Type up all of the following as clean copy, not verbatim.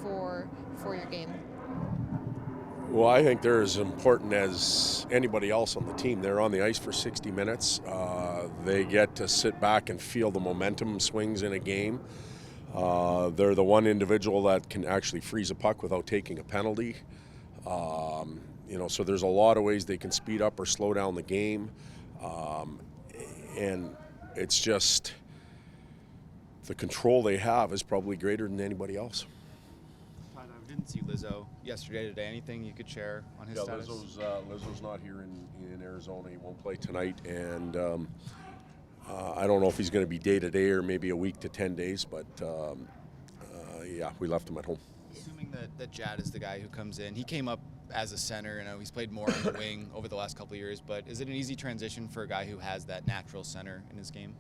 for your game? Well, I think they're as important as anybody else on the team. They're on the ice for 60 minutes. They get to sit back and feel the momentum swings in a game. They're the one individual that can actually freeze a puck without taking a penalty. So there's a lot of ways they can speed up or slow down the game. And it's just the control they have is probably greater than anybody else. Todd, I didn't see Lizzo yesterday, today. Anything you could share on his status? Lizzo's not here in Arizona. He won't play tonight, and I don't know if he's going to be day-to-day or maybe a week to 10 days, but we left him at home. Assuming that Jad is the guy who comes in, he came up as a center, and he's played more on the wing over the last couple of years, but is it an easy transition for a guy who has that natural center in his game?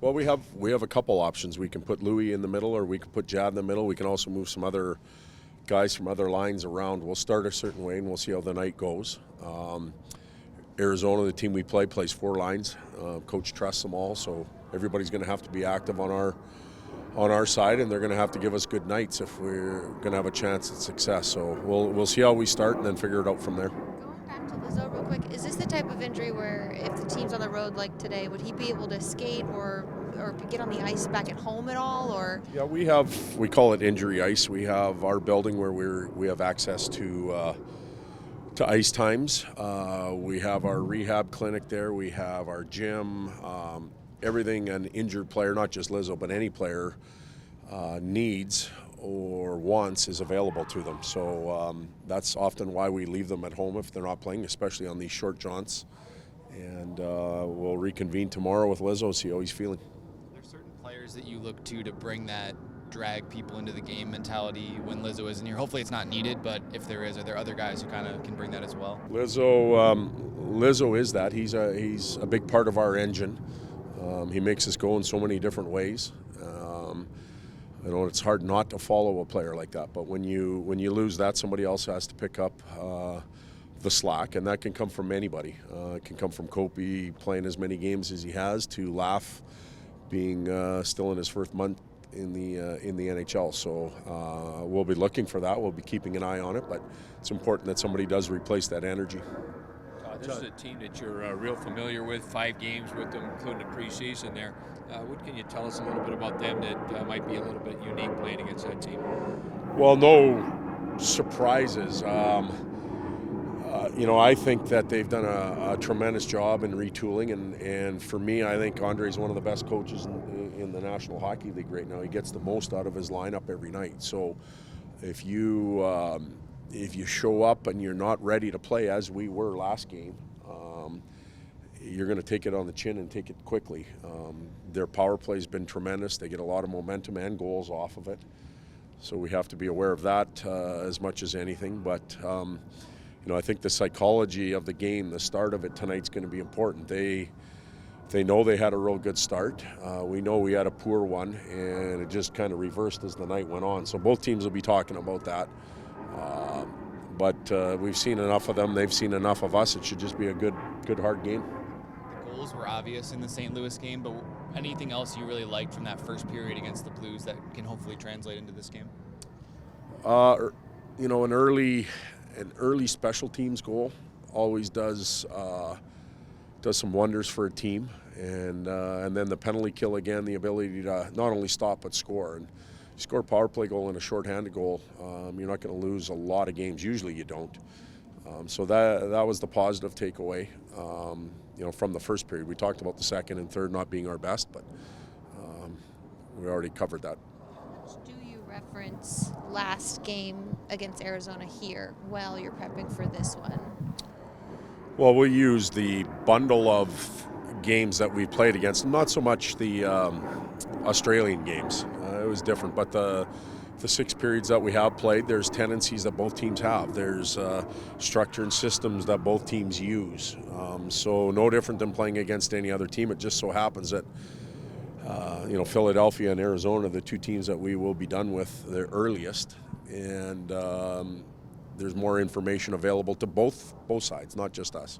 Well, we have a couple options. We can put Louis in the middle, or we can put Jad in the middle. We can also move some other guys from other lines around. We'll start a certain way, and we'll see how the night goes. Arizona, the team we play, plays 4 lines. Coach trusts them all, so everybody's going to have to be active on our side, and they're going to have to give us good nights if we're going to have a chance at success. So we'll see how we start and then figure it out from there. Going back to Lizzo real quick, is this the type of injury where if the team's on the road like today, would he be able to skate or get on the ice back at home at all? Or yeah, we call it injury ice. We have our building where we have access to ice times. We have our rehab clinic there. We have our gym. Everything an injured player, not just Lizzo, but any player needs or wants is available to them. So that's often why we leave them at home if they're not playing, especially on these short jaunts. And we'll reconvene tomorrow with Lizzo, see how he's feeling. Are there certain players that you look to bring that drag people into the game mentality when Lizzo isn't here? Hopefully it's not needed, but if there is, are there other guys who kind of can bring that as well? Lizzo is that. He's a big part of our engine. He makes us go in so many different ways. I know it's hard not to follow a player like that, but when you lose that, somebody else has to pick up the slack, and that can come from anybody. It can come from Kopi playing as many games as he has, to Laugh being still in his first month in the NHL. So we'll be looking for that. We'll be keeping an eye on it, but it's important that somebody does replace that energy. This is a team that you're real familiar with, 5 games with them, including the preseason there. What can you tell us a little bit about them that might be a little bit unique playing against that team? Well, no surprises. I think that they've done a tremendous job in retooling, and for me, I think Andre's one of the best coaches in the National Hockey League right now. He gets the most out of his lineup every night. So if you show up and you're not ready to play, as we were last game, you're going to take it on the chin and take it quickly. Their power play has been tremendous. They get a lot of momentum and goals off of it. So we have to be aware of that as much as anything. But, I think the psychology of the game, the start of it tonight's going to be important. They know they had a real good start. We know we had a poor one, and it just kind of reversed as the night went on. So both teams will be talking about that. But we've seen enough of them. They've seen enough of us. It should just be a good, hard game. The goals were obvious in the St. Louis game, but anything else you really liked from that first period against the Blues that can hopefully translate into this game? An early special teams goal always does some wonders for a team, and then the penalty kill again, the ability to not only stop but score. And you score a power play goal and a shorthanded goal, you're not going to lose a lot of games. Usually you don't. So that was the positive takeaway. From the first period. We talked about the second and third not being our best, but we already covered that. do you reference last game against Arizona here while you're prepping for this one? Well, we'll use the bundle of games that we played against, not so much the Australian games. It was different, but the 6 periods that we have played, there's tendencies that both teams have. There's structure and systems that both teams use. So no different than playing against any other team. It just so happens that Philadelphia and Arizona, the 2 teams that we will be done with the earliest, and there's more information available to both sides, not just us.